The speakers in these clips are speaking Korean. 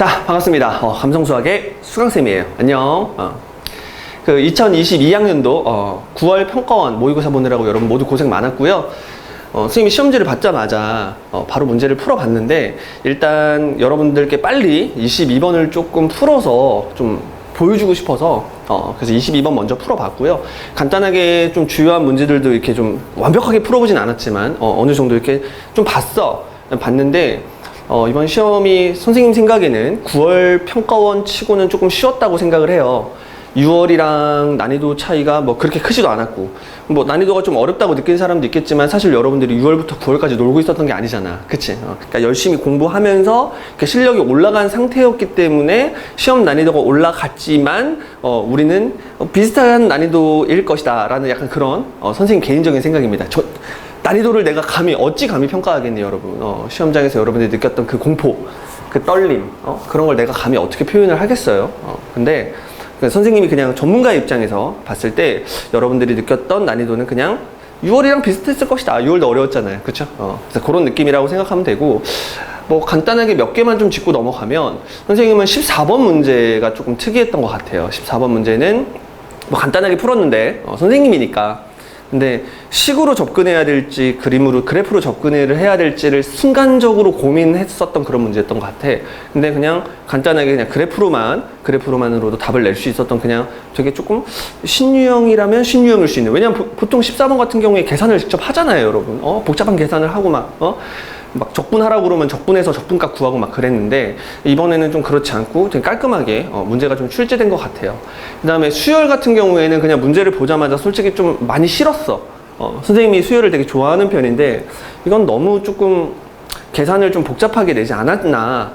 자, 반갑습니다. 감성수학의 수강쌤이에요. 안녕. 2022학년도 9월 평가원 모의고사 보느라고 여러분 모두 고생 많았고요. 선생님이 시험지를 받자마자 바로 문제를 풀어봤는데, 일단 여러분들께 빨리 22번을 조금 풀어서 좀 보여주고 싶어서 그래서 22번 먼저 풀어봤고요. 간단하게 좀 주요한 문제들도 이렇게 좀 완벽하게 풀어보진 않았지만 어느 정도 이렇게 좀 봤는데, 이번 시험이 선생님 생각에는 9월 평가원 치고는 조금 쉬웠다고 생각을 해요. 6월이랑 난이도 차이가 뭐 그렇게 크지도 않았고, 뭐 난이도가 좀 어렵다고 느낀 사람도 있겠지만, 사실 여러분들이 6월부터 9월까지 놀고 있었던 게 아니잖아. 그치? 그러니까 열심히 공부하면서 실력이 올라간 상태였기 때문에 시험 난이도가 올라갔지만 우리는 비슷한 난이도일 것이다 라는 약간 그런 선생님 개인적인 생각입니다. 난이도를 내가 어찌 감히 평가하겠니, 여러분. 시험장에서 여러분들이 느꼈던 그 공포, 그 떨림, 그런 걸 내가 감히 어떻게 표현을 하겠어요. 근데 선생님이 그냥 전문가의 입장에서 봤을 때 여러분들이 느꼈던 난이도는 그냥 6월이랑 비슷했을 것이다. 6월도 어려웠잖아요. 그쵸? 그래서 그런 느낌이라고 생각하면 되고, 뭐 간단하게 몇 개만 좀 짚고 넘어가면, 선생님은 14번 문제가 조금 특이했던 것 같아요. 14번 문제는 뭐 간단하게 풀었는데, 선생님이니까. 근데 식으로 접근해야 될지 그래프로 접근을 해야 될지를 순간적으로 고민했었던 그런 문제였던 것 같아. 근데 그냥 간단하게 그냥 그래프로만으로도 답을 낼 수 있었던, 그냥 되게 조금 신유형이라면 신유형일 수 있는. 왜냐면 보통 14번 같은 경우에 계산을 직접 하잖아요, 여러분. 복잡한 계산을 하고 막 적분하라고 그러면 적분해서 적분값 구하고 막 그랬는데, 이번에는 좀 그렇지 않고 되게 깔끔하게 문제가 좀 출제된 것 같아요. 그 다음에 수열 같은 경우에는 그냥 문제를 보자마자 솔직히 좀 많이 싫었어. 선생님이 수열을 되게 좋아하는 편인데, 이건 너무 조금 계산을 좀 복잡하게 내지 않았나.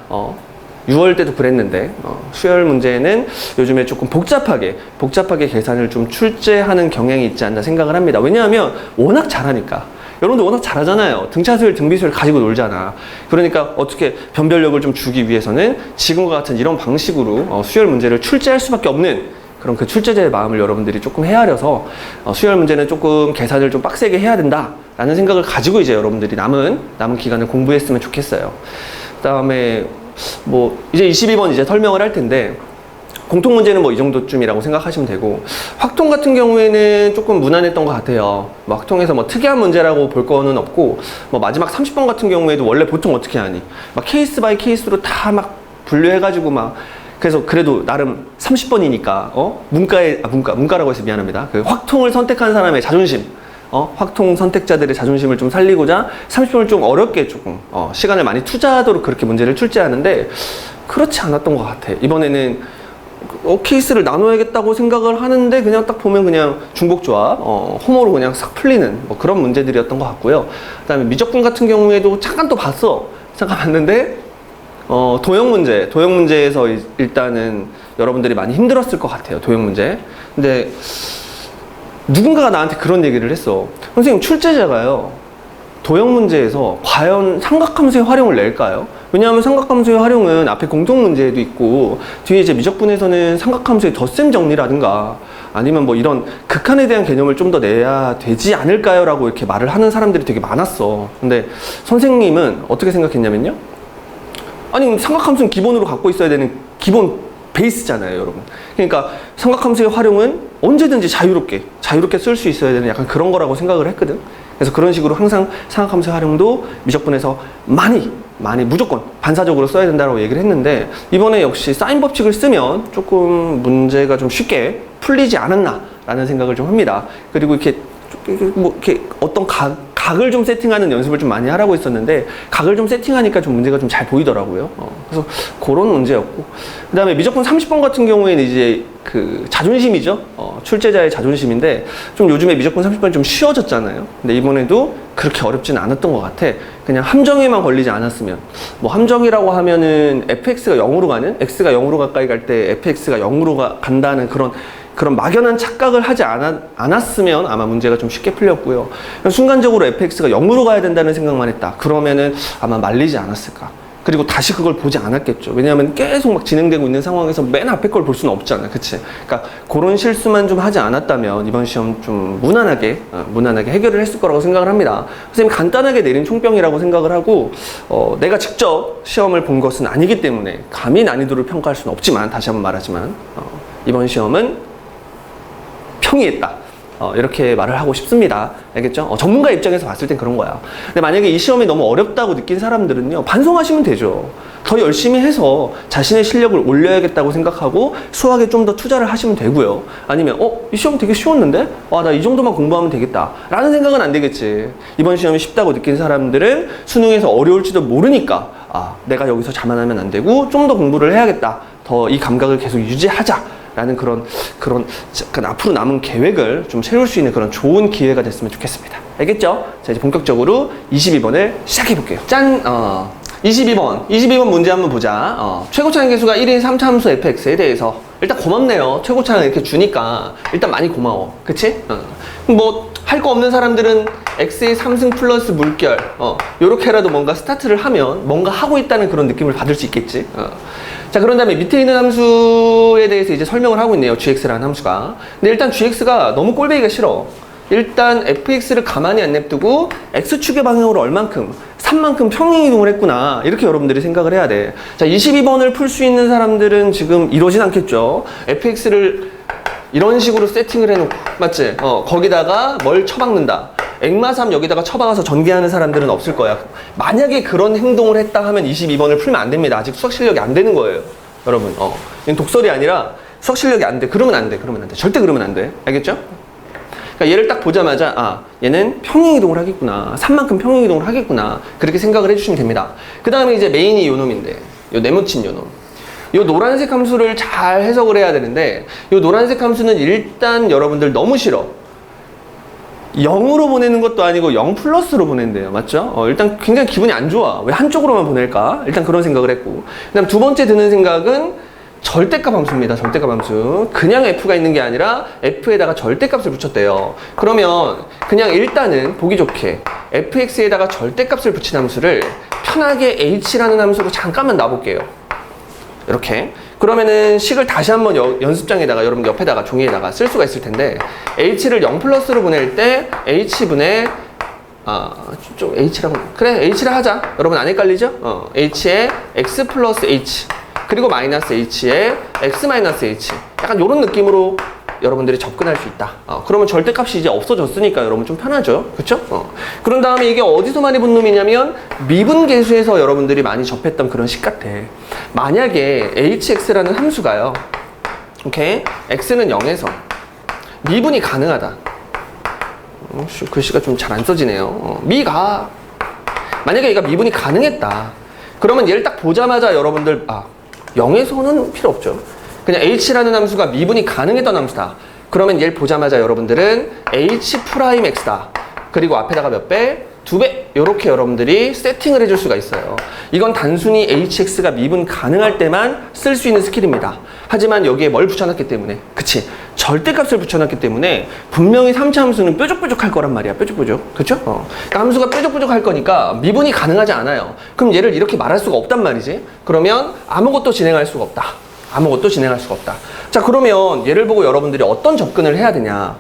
6월 때도 그랬는데, 수열 문제는 요즘에 조금 복잡하게 계산을 좀 출제하는 경향이 있지 않나 생각을 합니다. 왜냐하면 워낙 잘하니까. 여러분들 워낙 잘하잖아요. 등차수열, 등비수열 가지고 놀잖아. 그러니까 어떻게 변별력을 좀 주기 위해서는 지금과 같은 이런 방식으로 수열 문제를 출제할 수밖에 없는 그런 그 출제자의 마음을 여러분들이 조금 헤아려서 수열 문제는 조금 계산을 좀 빡세게 해야 된다라는 생각을 가지고 이제 여러분들이 남은 기간을 공부했으면 좋겠어요. 그 다음에 뭐 이제 22번 이제 설명을 할 텐데, 공통 문제는 뭐 이 정도쯤이라고 생각하시면 되고, 확통 같은 경우에는 조금 무난했던 것 같아요. 뭐 확통에서 뭐 특이한 문제라고 볼 거는 없고, 뭐 마지막 30번 같은 경우에도 원래 보통 어떻게 하니? 막 케이스 바이 케이스로 다 막 분류해가지고 그래서 그래도 나름 30번이니까, 문과라고 해서 미안합니다. 그 확통을 선택한 사람의 자존심, 확통 선택자들의 자존심을 좀 살리고자 30번을 좀 어렵게 조금, 시간을 많이 투자하도록 그렇게 문제를 출제하는데, 그렇지 않았던 것 같아. 이번에는 케이스를 나눠야겠다고 생각을 하는데, 그냥 딱 보면 그냥 중복조합, 홈으로 그냥 싹 풀리는 뭐 그런 문제들이었던 것 같고요. 그 다음에 미적분 같은 경우에도 잠깐 봤는데, 도형 문제에서 일단은 여러분들이 많이 힘들었을 것 같아요. 도형 문제. 근데 누군가가 나한테 그런 얘기를 했어. 선생님, 출제자가요, 도형 문제에서 과연 삼각함수의 활용을 낼까요? 왜냐하면 삼각함수의 활용은 앞에 공통 문제에도 있고, 뒤에 이제 미적분에서는 삼각함수의 덧셈 정리라든가 아니면 뭐 이런 극한에 대한 개념을 좀 더 내야 되지 않을까요? 라고 이렇게 말을 하는 사람들이 되게 많았어. 근데 선생님은 어떻게 생각했냐면요, 아니 삼각함수는 기본으로 갖고 있어야 되는 기본 베이스잖아요, 여러분. 그러니까 삼각함수의 활용은 언제든지 자유롭게 쓸 수 있어야 되는 약간 그런 거라고 생각을 했거든. 그래서 그런 식으로 항상 삼각함수의 활용도 미적분에서 많이 무조건 반사적으로 써야 된다고 얘기를 했는데, 이번에 역시 사인 법칙을 쓰면 조금 문제가 좀 쉽게 풀리지 않았나 라는 생각을 좀 합니다. 그리고 이렇게 어떤 각을 좀 세팅하는 연습을 좀 많이 하라고 했었는데, 각을 좀 세팅하니까 좀 문제가 좀 잘 보이더라고요. 그래서 그런 문제였고, 그 다음에 미적분 30번 같은 경우에는 이제 그 자존심이죠. 출제자의 자존심인데, 좀 요즘에 미적분 30번이 좀 쉬워졌잖아요. 근데 이번에도 그렇게 어렵지는 않았던 것 같아. 그냥 함정에만 걸리지 않았으면. 뭐 함정이라고 하면은 fx가 0으로 가는, x가 0으로 가까이 갈 때 fx가 0으로 간다는 그런 막연한 착각을 하지 않았으면 아마 문제가 좀 쉽게 풀렸고요. 순간적으로 fx가 0으로 가야 된다는 생각만 했다. 그러면은 아마 말리지 않았을까. 그리고 다시 그걸 보지 않았겠죠. 왜냐하면 계속 막 진행되고 있는 상황에서 맨 앞에 걸 볼 수는 없잖아. 그치? 그러니까 그런 실수만 좀 하지 않았다면 이번 시험 좀 무난하게 해결을 했을 거라고 생각을 합니다. 선생님이 간단하게 내린 총평이라고 생각을 하고, 내가 직접 시험을 본 것은 아니기 때문에 감히 난이도를 평가할 수는 없지만, 다시 한번 말하지만, 이번 시험은 평이했다. 이렇게 말을 하고 싶습니다. 알겠죠? 전문가 입장에서 봤을 땐 그런 거야. 근데 만약에 이 시험이 너무 어렵다고 느낀 사람들은요, 반성하시면 되죠. 더 열심히 해서 자신의 실력을 올려야겠다고 생각하고 수학에 좀 더 투자를 하시면 되고요. 아니면 이 시험 되게 쉬웠는데? 나 이 정도만 공부하면 되겠다 라는 생각은 안 되겠지. 이번 시험이 쉽다고 느낀 사람들은 수능에서 어려울지도 모르니까 내가 여기서 자만하면 안 되고 좀 더 공부를 해야겠다. 더 이 감각을 계속 유지하자 라는 그런 앞으로 남은 계획을 좀 세울 수 있는 그런 좋은 기회가 됐으면 좋겠습니다. 알겠죠? 자, 이제 본격적으로 22번을 시작해 볼게요. 짠! 22번 문제 한번 보자. 최고차항 계수가 1인 3차함수 fx에 대해서 일단 고맙네요. 최고차항 이렇게 주니까 일단 많이 고마워. 그치? 뭐 할 거 없는 사람들은 x의 3승 플러스 물결 요렇게라도 뭔가 스타트를 하면 뭔가 하고 있다는 그런 느낌을 받을 수 있겠지. 자, 그런 다음에 밑에 있는 함수에 대해서 이제 설명을 하고 있네요. gx라는 함수가. 근데 일단 gx가 너무 꼴배기가 싫어. 일단 fx를 가만히 안 냅두고 x축의 방향으로 얼만큼 3만큼 평행이동을 했구나, 이렇게 여러분들이 생각을 해야 돼. 자, 22번을 풀 수 있는 사람들은 지금 이러진 않겠죠. fx를 이런 식으로 세팅을 해놓고, 맞지? 거기다가 뭘 쳐박는다, 액마3 여기다가 쳐박아서 전개하는 사람들은 없을 거야. 만약에 그런 행동을 했다 하면 22번을 풀면 안 됩니다. 아직 수학 실력이 안 되는 거예요, 여러분. 이건 독설이 아니라 수학 실력이 안 돼. 그러면 안 돼. 절대 그러면 안 돼. 알겠죠? 그러니까 얘를 딱 보자마자 얘는 평행이동을 하겠구나, 3만큼 평행이동을 하겠구나, 그렇게 생각을 해주시면 됩니다. 그 다음에 이제 메인이 요 놈인데, 요 네모친 요 놈, 요 노란색 함수를 잘 해석을 해야 되는데, 요 노란색 함수는 일단 여러분들 너무 싫어. 0으로 보내는 것도 아니고 0 플러스로 보낸대요. 맞죠? 일단 굉장히 기분이 안 좋아. 왜 한쪽으로만 보낼까? 일단 그런 생각을 했고, 그 다음 두 번째 드는 생각은 절대값 함수입니다. 절대값 함수. 그냥 f가 있는 게 아니라 f에다가 절대값을 붙였대요. 그러면 그냥 일단은 보기 좋게 fx에다가 절대값을 붙인 함수를 편하게 h라는 함수로 잠깐만 놔볼게요. 이렇게. 그러면은 식을 다시 한번 연습장에다가 여러분 옆에다가 종이에다가 쓸 수가 있을 텐데, h를 0 플러스로 보낼 때 h분의 좀 h라고, 그래 h라 하자. 여러분 안 헷갈리죠? h에 x 플러스 h 그리고 마이너스 h에 x 마이너스 h, 약간 이런 느낌으로 여러분들이 접근할 수 있다. 그러면 절대값이 이제 없어졌으니까 여러분 좀 편하죠. 그쵸? 그런 다음에 이게 어디서 많이 본 놈이냐면 미분계수에서 여러분들이 많이 접했던 그런 식 같아. 만약에 hx라는 함수가요, 오케이? x는 0에서 미분이 가능하다. 글씨가 좀 잘 안 써지네요. 미가. 만약에 얘가 미분이 가능했다. 그러면 얘를 딱 보자마자 여러분들 0에서는 필요 없죠. 그냥 h라는 함수가 미분이 가능했던 함수다. 그러면 얘를 보자마자 여러분들은 h'x다. 그리고 앞에다가 몇 배? 2배. 이렇게 여러분들이 세팅을 해줄 수가 있어요. 이건 단순히 hx가 미분 가능할 때만 쓸 수 있는 스킬입니다. 하지만 여기에 뭘 붙여놨기 때문에, 그치? 절대값을 붙여놨기 때문에 분명히 3차 함수는 뾰족뾰족할 거란 말이야. 뾰족뾰족. 그쵸? 그러니까 함수가 뾰족뾰족할 거니까 미분이 가능하지 않아요. 그럼 얘를 이렇게 말할 수가 없단 말이지. 그러면 아무것도 진행할 수가 없다. 아무것도 진행할 수가 없다. 자, 그러면 얘를 보고 여러분들이 어떤 접근을 해야 되냐.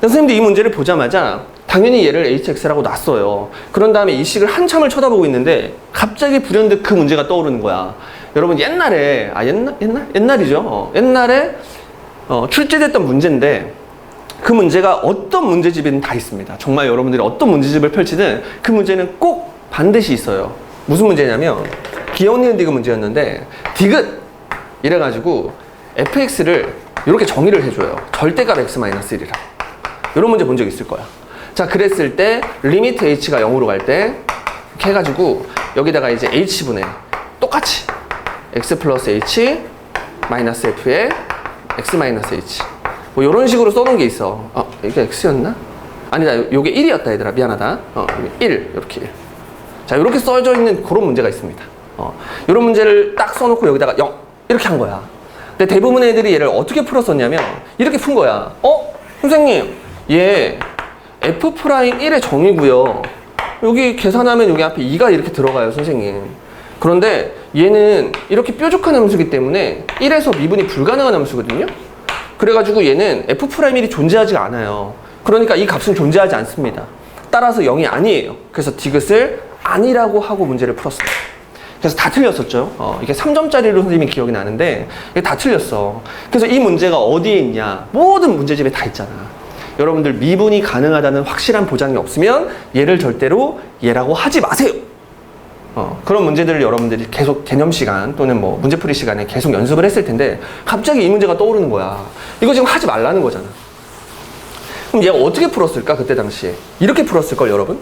선생님도 이 문제를 보자마자 당연히 얘를 hx라고 놨어요. 그런 다음에 이 식을 한참을 쳐다보고 있는데 갑자기 불현듯 그 문제가 떠오르는 거야. 여러분 옛날에, 옛날이죠. 옛날에 출제됐던 문제인데, 그 문제가 어떤 문제집에는 다 있습니다. 정말 여러분들이 어떤 문제집을 펼치든 그 문제는 꼭 반드시 있어요. 무슨 문제냐면 귀여운 니은 디귿 문제였는데, 디귿 이래가지고 fx를 이렇게 정의를 해줘요. 절대값 x-1이라. 이런 문제 본 적 있을 거야. 자, 그랬을 때 리미트 h가 0으로 갈 때 이렇게 해가지고 여기다가 이제 h분의 똑같이 x 플러스 h 마이너스 f에 x 마이너스 h, 뭐 이런 식으로 써놓은 게 있어. 이게 x였나? 아니다, 요게 1이었다 얘들아. 미안하다. 1 이렇게 1. 자, 이렇게 써져 있는 그런 문제가 있습니다. 이런 문제를 딱 써놓고 여기다가 0 이렇게 한 거야. 근데 대부분의 애들이 얘를 어떻게 풀었었냐면 이렇게 푼 거야. 선생님, 얘 f'1의 정의고요. 여기 계산하면 여기 앞에 2가 이렇게 들어가요, 선생님. 그런데 얘는 이렇게 뾰족한 함수이기 때문에 1에서 미분이 불가능한 함수거든요. 그래가지고 얘는 F'1이 존재하지가 않아요. 그러니까 이 값은 존재하지 않습니다. 따라서 0이 아니에요. 그래서 디귿을 아니라고 하고 문제를 풀었어요. 그래서 다 틀렸었죠. 이게 3점짜리로 선생님이 기억이 나는데 이게 다 틀렸어. 그래서 이 문제가 어디에 있냐? 모든 문제집에 다 있잖아. 여러분들 미분이 가능하다는 확실한 보장이 없으면 얘를 절대로 얘라고 하지 마세요. 그런 문제들을 여러분들이 계속 개념 시간 또는 뭐 문제풀이 시간에 계속 연습을 했을 텐데 갑자기 이 문제가 떠오르는 거야. 이거 지금 하지 말라는 거잖아. 그럼 얘가 어떻게 풀었을까? 그때 당시에 이렇게 풀었을걸 여러분?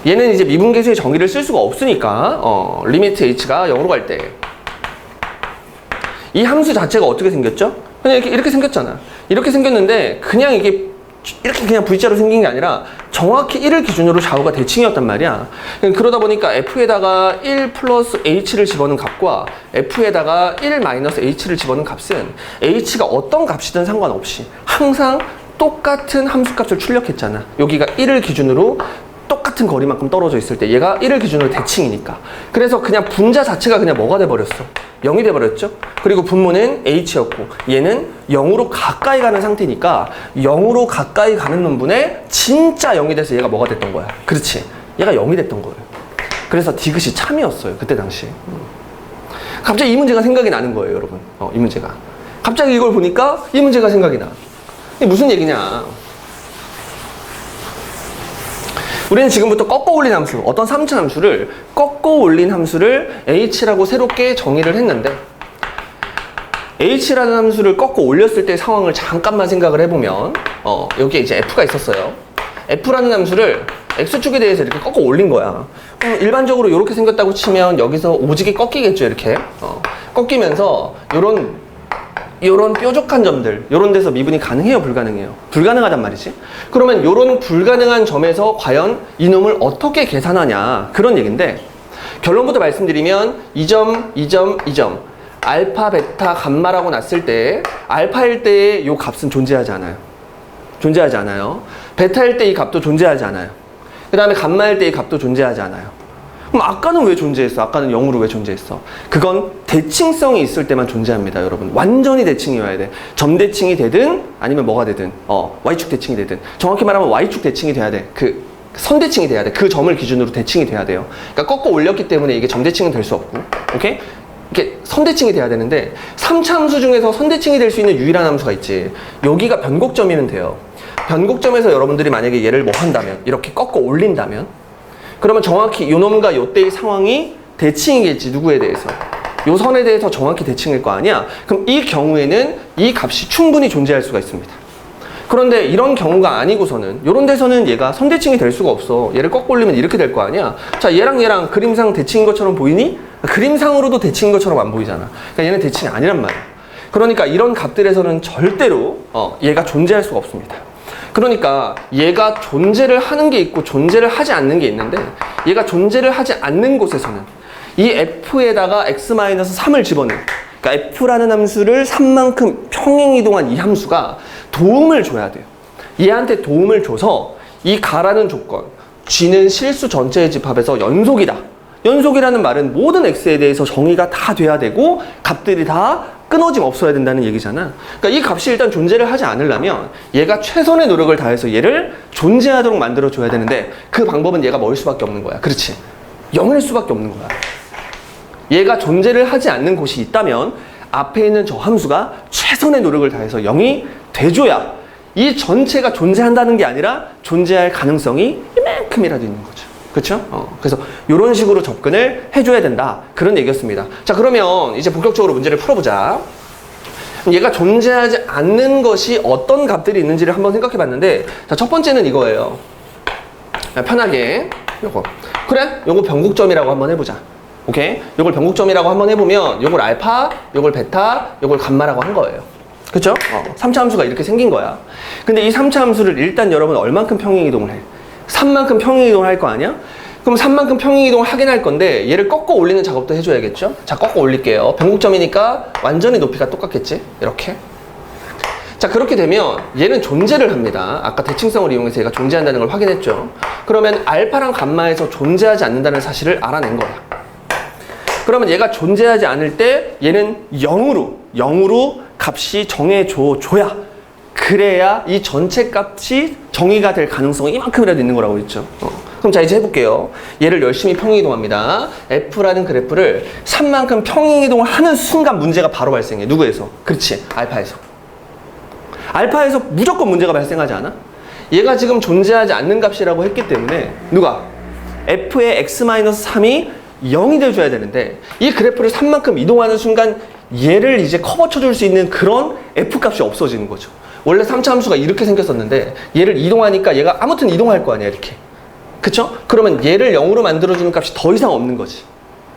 얘는 이제 미분계수의 정의를 쓸 수가 없으니까 리미트 h가 0으로 갈 때 이 함수 자체가 어떻게 생겼죠? 그냥 이렇게 생겼잖아. 이렇게 생겼는데 그냥 이게 이렇게 그냥 V자로 생긴 게 아니라 정확히 1을 기준으로 좌우가 대칭이었단 말이야. 그러다 보니까 F에다가 1 플러스 H를 집어넣은 값과 F에다가 1 마이너스 H를 집어넣은 값은 H가 어떤 값이든 상관없이 항상 똑같은 함수값을 출력했잖아. 여기가 1을 기준으로 똑같은 거리만큼 떨어져 있을 때 얘가 1을 기준으로 대칭이니까. 그래서 그냥 분자 자체가 그냥 뭐가 돼버렸어? 0이 돼버렸죠? 그리고 분모는 h였고 얘는 0으로 가까이 가는 상태니까 0으로 가까이 가는 놈분에 진짜 0이 돼서 얘가 뭐가 됐던 거야? 그렇지. 얘가 0이 됐던 거예요. 그래서 디귿이 참이었어요. 그때 당시에. 갑자기 이 문제가 생각이 나는 거예요, 여러분. 이 문제가. 갑자기 이걸 보니까 이 문제가 생각이 나. 이게 무슨 얘기냐? 우리는 지금부터 꺾어 올린 함수, 어떤 3차 함수를 꺾어 올린 함수를 h라고 새롭게 정의를 했는데 h라는 함수를 꺾어 올렸을 때 상황을 잠깐만 생각을 해보면 여기에 이제 f가 있었어요. f라는 함수를 x축에 대해서 이렇게 꺾어 올린 거야. 일반적으로 이렇게 생겼다고 치면 여기서 오지게 꺾이겠죠. 이렇게 꺾이면서 요런 뾰족한 점들, 요런 데서 미분이 가능해요, 불가능해요? 불가능하단 말이지. 그러면 요런 불가능한 점에서 과연 이놈을 어떻게 계산하냐, 그런 얘기인데 결론부터 말씀드리면 이 점, 이 점, 이 점 알파, 베타, 감마라고 났을 때 알파일 때의 요 값은 존재하지 않아요. 존재하지 않아요. 베타일 때 이 값도 존재하지 않아요. 그 다음에 감마일 때 이 값도 존재하지 않아요. 그럼 아까는 왜 존재했어? 아까는 0으로 왜 존재했어? 그건 대칭성이 있을 때만 존재합니다, 여러분. 완전히 대칭이어야 돼. 점대칭이 되든 아니면 뭐가 되든 Y축 대칭이 되든 정확히 말하면 Y축 대칭이 돼야 돼. 그 선대칭이 돼야 돼. 그 점을 기준으로 대칭이 돼야 돼요. 그러니까 꺾어 올렸기 때문에 이게 점대칭은 될 수 없고, 오케이? 이게 선대칭이 돼야 되는데 3차 함수 중에서 선대칭이 될 수 있는 유일한 함수가 있지. 여기가 변곡점이면 돼요. 변곡점에서 여러분들이 만약에 얘를 뭐 한다면, 이렇게 꺾어 올린다면 그러면 정확히 요놈과 요때의 상황이 대칭이겠지. 누구에 대해서? 요 선에 대해서 정확히 대칭일 거 아니야? 그럼 이 경우에는 이 값이 충분히 존재할 수가 있습니다. 그런데 이런 경우가 아니고서는 요런 데서는 얘가 선대칭이 될 수가 없어. 얘를 꺾어 올리면 이렇게 될 거 아니야? 자, 얘랑 그림상 대칭인 것처럼 보이니? 그림상으로도 대칭인 것처럼 안 보이잖아. 그러니까 얘는 대칭이 아니란 말이야. 그러니까 이런 값들에서는 절대로 얘가 존재할 수가 없습니다. 그러니까 얘가 존재를 하는 게 있고 존재를 하지 않는 게 있는데 얘가 존재를 하지 않는 곳에서는 이 f에다가 x-3을 집어넣는, 그러니까 f라는 함수를 3만큼 평행이동한 이 함수가 도움을 줘야 돼요. 얘한테 도움을 줘서 이 가라는 조건, g는 실수 전체의 집합에서 연속이다. 연속이라는 말은 모든 x에 대해서 정의가 다 돼야 되고 값들이 다 끊어짐 없어야 된다는 얘기잖아. 그러니까 이 값이 일단 존재를 하지 않으려면 얘가 최선의 노력을 다해서 얘를 존재하도록 만들어줘야 되는데 그 방법은 얘가 뭐일 수밖에 없는 거야. 그렇지? 0일 수밖에 없는 거야. 얘가 존재를 하지 않는 곳이 있다면 앞에 있는 저 함수가 최선의 노력을 다해서 0이 돼줘야 이 전체가 존재한다는 게 아니라 존재할 가능성이 이만큼이라도 있는 거죠. 그렇죠? 그래서 이런 식으로 접근을 해줘야 된다. 그런 얘기였습니다. 자, 그러면 이제 본격적으로 문제를 풀어보자. 얘가 존재하지 않는 것이 어떤 값들이 있는지를 한번 생각해 봤는데, 자, 첫 번째는 이거예요. 편하게 요거. 그래? 요거 변곡점이라고 한번 해보자. 오케이? 요걸 변곡점이라고 한번 해보면 요걸 알파, 요걸 베타, 요걸 감마라고 한 거예요. 그쵸? 3차 함수가 이렇게 생긴 거야. 근데 이 3차 함수를 일단 여러분 얼만큼 평행이동을 해? 3만큼 평행이동을 할 거 아니야? 그럼 3만큼 평행이동을 하긴 할 건데 얘를 꺾어 올리는 작업도 해줘야겠죠? 자, 꺾어 올릴게요. 변곡점이니까 완전히 높이가 똑같겠지? 이렇게. 자, 그렇게 되면 얘는 존재를 합니다. 아까 대칭성을 이용해서 얘가 존재한다는 걸 확인했죠? 그러면 알파랑 감마에서 존재하지 않는다는 사실을 알아낸 거야. 그러면 얘가 존재하지 않을 때 얘는 0으로 값이 정해줘야 그래야 이 전체 값이 정의가 될 가능성이 이만큼이라도 있는 거라고 했죠. 그럼 자 이제 해볼게요. 얘를 열심히 평행이동합니다. F라는 그래프를 3만큼 평행이동을 하는 순간 문제가 바로 발생해. 누구에서? 그렇지. 알파에서. 알파에서 무조건 문제가 발생하지 않아? 얘가 지금 존재하지 않는 값이라고 했기 때문에 누가? F의 x-3이 0이 돼줘야 되는데 이 그래프를 3만큼 이동하는 순간 얘를 이제 커버 쳐줄 수 있는 그런 F 값이 없어지는 거죠. 원래 3차 함수가 이렇게 생겼었는데 얘를 이동하니까 얘가 아무튼 이동할 거 아니야 이렇게. 그쵸? 그러면 얘를 0으로 만들어주는 값이 더 이상 없는 거지.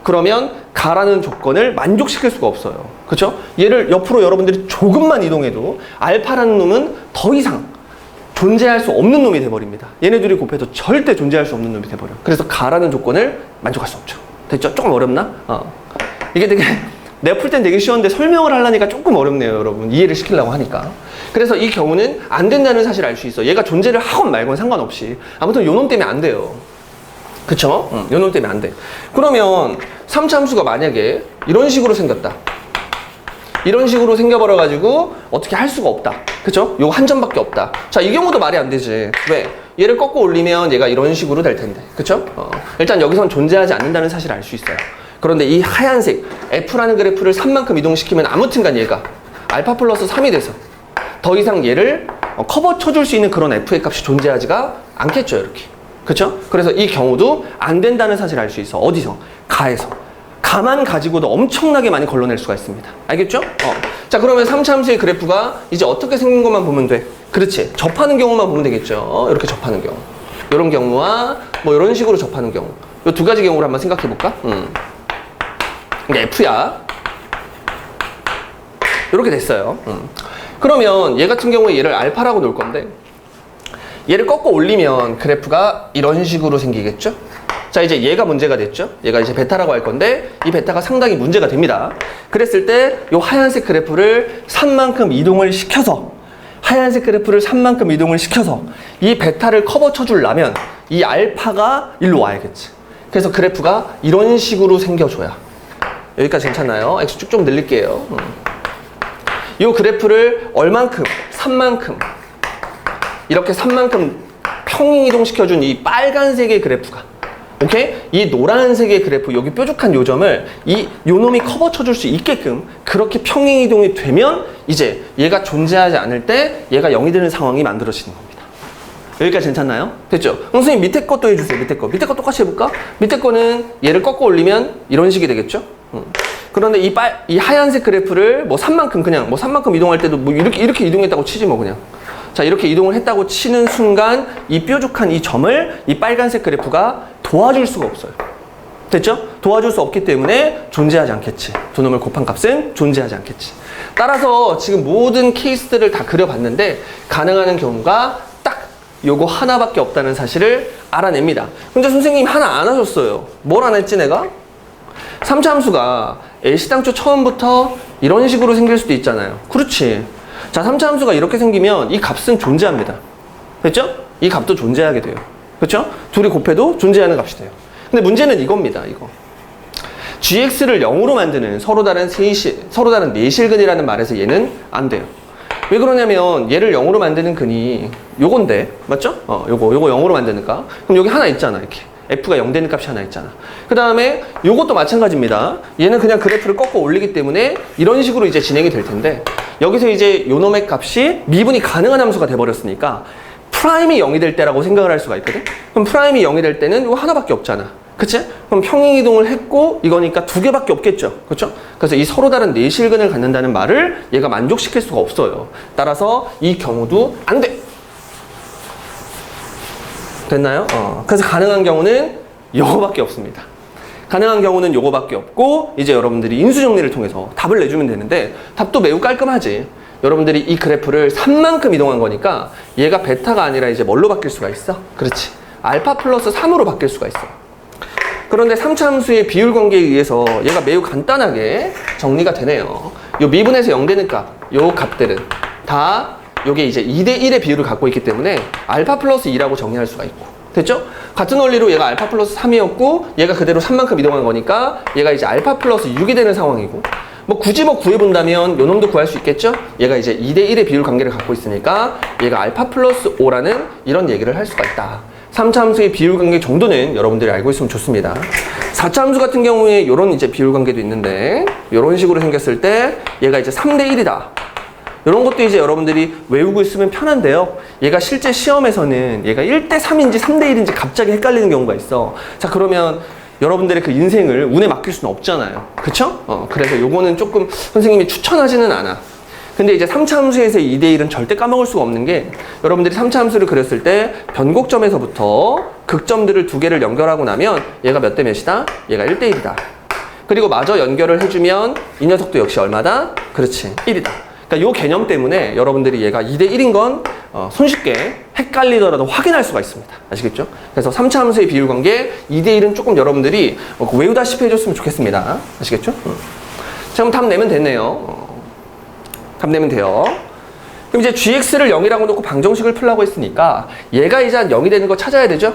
그러면 가라는 조건을 만족시킬 수가 없어요. 그쵸? 얘를 옆으로 여러분들이 조금만 이동해도 알파라는 놈은 더 이상 존재할 수 없는 놈이 돼버립니다. 얘네들이 곱해도 절대 존재할 수 없는 놈이 돼버려. 그래서 가라는 조건을 만족할 수 없죠. 됐죠? 조금 어렵나? 이게 되게 내가 풀 땐 되게 쉬웠는데 설명을 하려니까 조금 어렵네요, 여러분. 이해를 시키려고 하니까. 그래서 이 경우는 안 된다는 사실을 알 수 있어. 얘가 존재를 하건 말건 상관없이. 아무튼 요 놈 때문에 안 돼요. 그쵸? 요 놈 때문에 안 돼. 그러면 3차 함수가 만약에 이런 식으로 생겼다. 이런 식으로 생겨버려가지고 어떻게 할 수가 없다. 그쵸? 요거 한 점밖에 없다. 자, 이 경우도 말이 안 되지. 왜? 얘를 꺾고 올리면 얘가 이런 식으로 될 텐데. 그쵸? 일단 여기선 존재하지 않는다는 사실을 알 수 있어요. 그런데 이 하얀색 F라는 그래프를 3만큼 이동시키면 아무튼간 얘가 알파 플러스 3이 돼서 더 이상 얘를 커버 쳐줄 수 있는 그런 F의 값이 존재하지가 않겠죠, 이렇게. 그쵸? 그래서 이 경우도 안 된다는 사실을 알 수 있어. 어디서? 가에서. 가만 가지고도 엄청나게 많이 걸러낼 수가 있습니다. 알겠죠? 자, 그러면 3차 함수의 그래프가 이제 어떻게 생긴 것만 보면 돼. 그렇지. 접하는 경우만 보면 되겠죠. 이렇게 접하는 경우. 이런 경우와 뭐 이런 식으로 접하는 경우. 이 두 가지 경우를 한번 생각해 볼까? 이게 F야. 이렇게 됐어요. 그러면 얘 같은 경우에 얘를 알파라고 놓을 건데 얘를 꺾어 올리면 그래프가 이런 식으로 생기겠죠? 자, 이제 얘가 문제가 됐죠? 얘가 이제 베타라고 할 건데 이 베타가 상당히 문제가 됩니다. 그랬을 때 이 하얀색 그래프를 3만큼 이동을 시켜서 이 베타를 커버 쳐주려면 이 알파가 일로 와야겠지. 그래서 그래프가 이런 식으로 생겨줘야. 여기까지 괜찮나요? X 쭉 좀 늘릴게요. 이 그래프를 얼만큼? 3만큼. 이렇게 3만큼 평행이동시켜준 이 빨간색의 그래프가, 오케이? 이 노란색의 그래프, 여기 뾰족한 요점을 요 놈이 커버 쳐줄 수 있게끔 그렇게 평행이동이 되면 이제 얘가 존재하지 않을 때 얘가 0이 되는 상황이 만들어지는 겁니다. 여기까지 괜찮나요? 됐죠? 선생님 밑에 것도 해주세요. 밑에 거 똑같이 해볼까? 밑에 거는 얘를 꺾어 올리면 이런 식이 되겠죠? 그런데 이 하얀색 그래프를 뭐 3만큼 그냥 뭐 3만큼 이동할 때도 뭐 이렇게 이동했다고 치지 뭐 그냥. 자, 이렇게 이동을 했다고 치는 순간 이 뾰족한 이 점을 이 빨간색 그래프가 도와줄 수가 없어요. 됐죠? 도와줄 수 없기 때문에 존재하지 않겠지. 두 놈을 곱한 값은 존재하지 않겠지. 따라서 지금 모든 케이스들을 다 그려봤는데 가능한 경우가 딱 요거 하나밖에 없다는 사실을 알아냅니다. 근데 선생님 하나 안 하셨어요. 뭘 안 했지 내가? 3차 함수가 애시당초 처음부터 이런 식으로 생길 수도 있잖아요. 그렇지. 자, 3차 함수가 이렇게 생기면 이 값은 존재합니다. 됐죠? 이 값도 존재하게 돼요. 그렇죠? 둘이 곱해도 존재하는 값이 돼요. 근데 문제는 이겁니다. 이거. gx를 0으로 만드는 서로 다른 내실근이라는 말에서 얘는 안 돼요. 왜 그러냐면 얘를 0으로 만드는 근이 요건데, 맞죠? 요거 0으로 만드니까. 그럼 여기 하나 있잖아, 이렇게. f가 0 되는 값이 하나 있잖아. 그 다음에 요것도 마찬가지입니다. 얘는 그냥 그래프를 꺾어 올리기 때문에 이런 식으로 이제 진행이 될 텐데 여기서 이제 요 놈의 값이 미분이 가능한 함수가 돼버렸으니까 프라임이 0이 될 때라고 생각을 할 수가 있거든. 그럼 프라임이 0이 될 때는 이거 하나밖에 없잖아. 그치? 그럼 평행이동을 했고 이거니까 두 개밖에 없겠죠. 그렇죠? 그래서 이 서로 다른 내실근을 갖는다는 말을 얘가 만족시킬 수가 없어요. 따라서 이 경우도 안 돼. 됐나요? 그래서 가능한 경우는 요거밖에 없습니다. 가능한 경우는 요거밖에 없고 이제 여러분들이 인수정리를 통해서 답을 내주면 되는데 답도 매우 깔끔하지. 여러분들이 이 그래프를 3만큼 이동한 거니까 얘가 베타가 아니라 이제 뭘로 바뀔 수가 있어? 그렇지. 알파 플러스 3으로 바뀔 수가 있어. 그런데 3차 함수의 비율 관계에 의해서 얘가 매우 간단하게 정리가 되네요. 요 미분에서 0 되는 값, 요 값들은 다 요게 이제 2대 1의 비율을 갖고 있기 때문에 알파 플러스 2라고 정의할 수가 있고 됐죠? 같은 원리로 얘가 알파 플러스 3이었고 얘가 그대로 3만큼 이동한 거니까 얘가 이제 알파 플러스 6이 되는 상황이고 뭐 굳이 뭐 구해본다면 요 놈도 구할 수 있겠죠? 얘가 이제 2대1의 비율 관계를 갖고 있으니까 얘가 알파 플러스 5라는 이런 얘기를 할 수가 있다. 3차 함수의 비율 관계 정도는 여러분들이 알고 있으면 좋습니다. 4차 함수 같은 경우에 이런 이제 비율 관계도 있는데 이런 식으로 생겼을 때 얘가 이제 3대1이다. 이런 것도 이제 여러분들이 외우고 있으면 편한데요. 얘가 실제 시험에서는 얘가 1대3인지 3대1인지 갑자기 헷갈리는 경우가 있어. 자, 그러면 여러분들의 그 인생을 운에 맡길 수는 없잖아요. 그쵸? 그래서 요거는 조금 선생님이 추천하지는 않아. 근데 이제 3차 함수에서 2대1은 절대 까먹을 수가 없는 게 여러분들이 3차 함수를 그렸을 때 변곡점에서부터 극점들을 두 개를 연결하고 나면 얘가 몇 대 몇이다? 얘가 1대1이다. 그리고 마저 연결을 해주면 이 녀석도 역시 얼마다? 그렇지, 1이다. 그러니까 요 개념 때문에 여러분들이 얘가 2대1인 건 손쉽게 헷갈리더라도 확인할 수가 있습니다. 아시겠죠? 그래서 3차 함수의 비율 관계 2대1은 조금 여러분들이 외우다시피 해줬으면 좋겠습니다. 아시겠죠? 자, 그럼 답 내면 됐네요. 답 내면 돼요. 그럼 이제 gx를 0이라고 놓고 방정식을 풀라고 했으니까 얘가 이제 0이 되는 거 찾아야 되죠?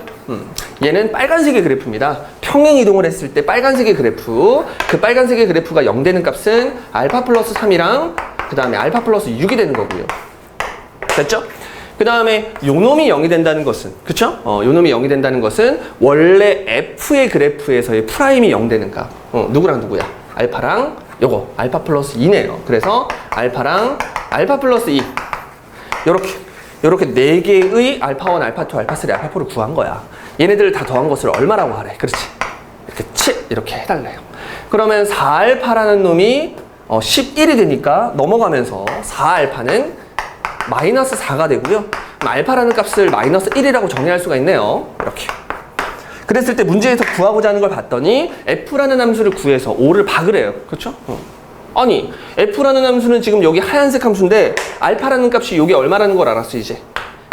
얘는 빨간색의 그래프입니다. 평행 이동을 했을 때 빨간색의 그래프, 그 빨간색의 그래프가 0 되는 값은 알파 플러스 3이랑 그 다음에 알파 플러스 6이 되는 거고요. 됐죠? 그 다음에 요놈이 0이 된다는 것은, 그쵸? 요놈이 0이 된다는 것은 원래 f의 그래프에서의 프라임이 0 되는 값. 누구랑 누구야? 알파랑 요거 알파 플러스 2네요. 그래서 알파랑 알파 플러스 2 요렇게 4개의 알파 1, 알파 2, 알파 3, 알파 4를 구한 거야. 얘네들을 다 더한 것을 얼마라고 하래? 그렇지. 이렇게 7 이렇게 해달래요. 그러면 4알파라는 놈이 11이 되니까 넘어가면서 4알파는 마이너스 4가 되고요. 알파라는 값을 마이너스 1이라고 정리할 수가 있네요. 이렇게. 그랬을 때 문제에서 구하고자 하는 걸 봤더니 f라는 함수를 구해서 5를 박으래요. 그렇죠? 아니, f라는 함수는 지금 여기 하얀색 함수인데 알파라는 값이 여기 얼마라는 걸 알았어 이제.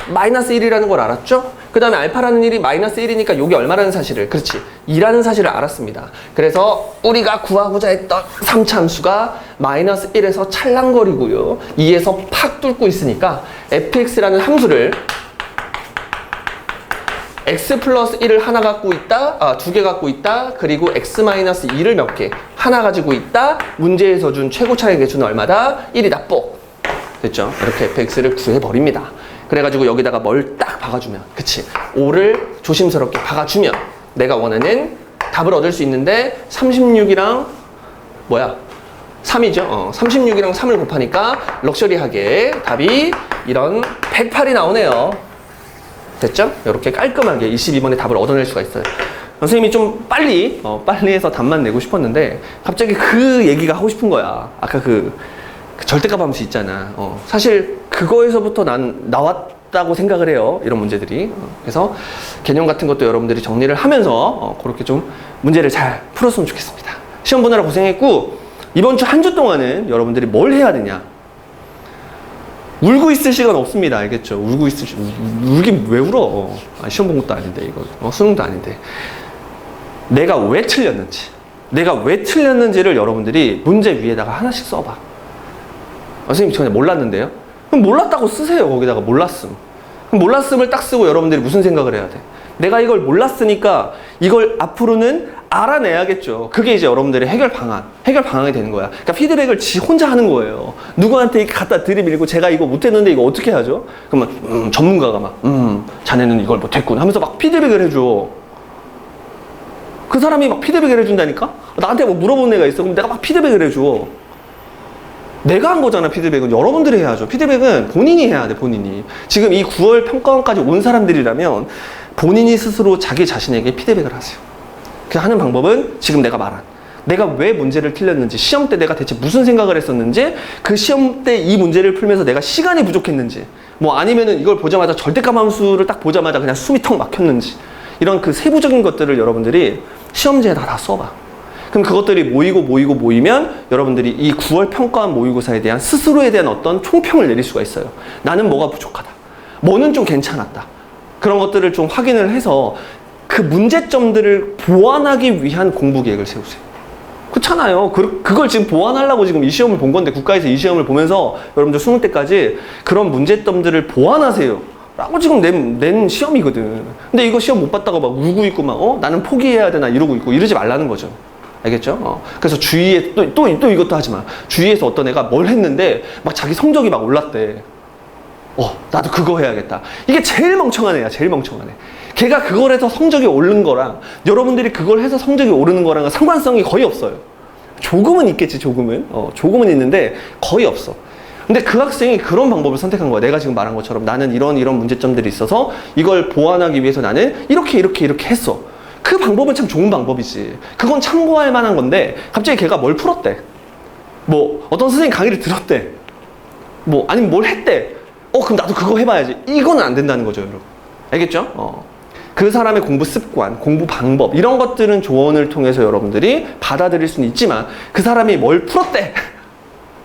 마이너스 1이라는 걸 알았죠? 그 다음에 알파라는 일이 마이너스 1이니까 여기 얼마라는 사실을, 그렇지, 2라는 사실을 알았습니다. 그래서 우리가 구하고자 했던 3차 함수가 마이너스 1에서 찰랑거리고요 2에서 팍 뚫고 있으니까 fx라는 함수를 x 플러스 1을 하나 갖고 있다, 두 개 갖고 있다, 그리고 x 마이너스 2를 몇 개 하나 가지고 있다. 문제에서 준 최고 차의 개수는 얼마다? 1이다. 뽁. 됐죠? 이렇게 fx를 구해버립니다. 그래가지고 여기다가 뭘 딱 박아주면, 그치, 5를 조심스럽게 박아주면 내가 원하는 답을 얻을 수 있는데 36이랑 뭐야? 3이죠? 36이랑 3을 곱하니까 럭셔리하게 답이 이런 108이 나오네요. 됐죠? 이렇게 깔끔하게 22번의 답을 얻어낼 수가 있어요. 선생님이 좀 빨리 해서 답만 내고 싶었는데 갑자기 그 얘기가 하고 싶은 거야. 아까 그 절대값 함수 있잖아. 사실 그거에서부터 난 나왔다고 생각을 해요. 이런 문제들이. 그래서 개념 같은 것도 여러분들이 정리를 하면서 그렇게 좀 문제를 잘 풀었으면 좋겠습니다. 시험 보느라 고생했고 이번 주 한 주 동안은 여러분들이 뭘 해야 되냐? 울고 있을 시간 없습니다. 알겠죠? 울긴 왜 울어? 시험 본 것도 아닌데, 이거. 수능도 아닌데. 내가 왜 틀렸는지를 여러분들이 문제 위에다가 하나씩 써봐. 선생님, 전에 몰랐는데요? 그럼 몰랐다고 쓰세요. 거기다가 몰랐음. 그럼 몰랐음을 딱 쓰고 여러분들이 무슨 생각을 해야 돼? 내가 이걸 몰랐으니까 이걸 앞으로는 알아내야겠죠. 그게 이제 여러분들의 해결 방안이 되는 거야. 그러니까 피드백을 지 혼자 하는 거예요. 누구한테 갖다 들이밀고 제가 이거 못했는데 이거 어떻게 하죠? 그러면 전문가가 막 자네는 이걸 못했군 하면서 막 피드백을 해줘. 그 사람이 막 피드백을 해준다니까? 나한테 뭐 물어본 애가 있어. 그럼 내가 막 피드백을 해줘. 내가 한 거잖아. 피드백은 여러분들이 해야죠. 피드백은 본인이 해야 돼. 본인이. 지금 이 9월 평가원까지 온 사람들이라면 본인이 스스로 자기 자신에게 피드백을 하세요. 그 하는 방법은 지금 내가 말한, 내가 왜 문제를 틀렸는지, 시험 때 내가 대체 무슨 생각을 했었는지, 그 시험 때 이 문제를 풀면서 내가 시간이 부족했는지, 뭐 아니면은 이걸 보자마자 절대값 함수를 딱 보자마자 그냥 숨이 턱 막혔는지, 이런 그 세부적인 것들을 여러분들이 시험지에다 다 써봐. 그럼 그것들이 모이면 여러분들이 이 9월 평가원 모의고사에 대한 스스로에 대한 어떤 총평을 내릴 수가 있어요. 나는 뭐가 부족하다. 뭐는 좀 괜찮았다. 그런 것들을 좀 확인을 해서 그 문제점들을 보완하기 위한 공부 계획을 세우세요. 그렇잖아요. 그걸 지금 보완하려고 지금 이 시험을 본 건데, 국가에서 이 시험을 보면서 여러분들 수능 때까지 그런 문제점들을 보완하세요 라고 지금 낸 시험이거든. 근데 이거 시험 못 봤다고 막 울고 있고 막 나는 포기해야 되나 이러고 있고 이러지 말라는 거죠. 알겠죠? 그래서 주위에 또 이것도 하지 마. 주위에서 어떤 애가 뭘 했는데 막 자기 성적이 막 올랐대. 나도 그거 해야겠다. 이게 제일 멍청한 애야. 제일 멍청한 애. 걔가 그걸 해서 성적이 오른 거랑 여러분들이 그걸 해서 성적이 오르는 거랑은 상관성이 거의 없어요. 조금은 있겠지. 조금은 있는데 거의 없어. 근데 그 학생이 그런 방법을 선택한 거야. 내가 지금 말한 것처럼 나는 이런 문제점들이 있어서 이걸 보완하기 위해서 나는 이렇게 했어. 그 방법은 참 좋은 방법이지. 그건 참고할 만한 건데 갑자기 걔가 뭘 풀었대. 뭐 어떤 선생님 강의를 들었대. 뭐 아니면 뭘 했대. 그럼 나도 그거 해봐야지. 이거는 안 된다는 거죠, 여러분. 알겠죠? 그 사람의 공부 습관, 공부 방법 이런 것들은 조언을 통해서 여러분들이 받아들일 수는 있지만 그 사람이 뭘 풀었대.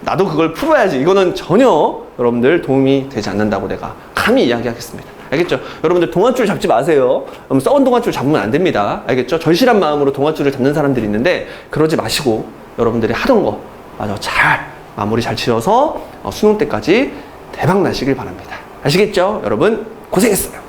나도 그걸 풀어야지. 이거는 전혀 여러분들 도움이 되지 않는다고 내가 감히 이야기하겠습니다. 알겠죠? 여러분들 동아줄 잡지 마세요. 썩은 동아줄 잡으면 안 됩니다. 알겠죠? 절실한 마음으로 동아줄을 잡는 사람들이 있는데 그러지 마시고 여러분들이 하던 거 잘 마무리 잘 지어서 수능 때까지 대박 나시길 바랍니다. 아시겠죠? 여러분 고생했어요.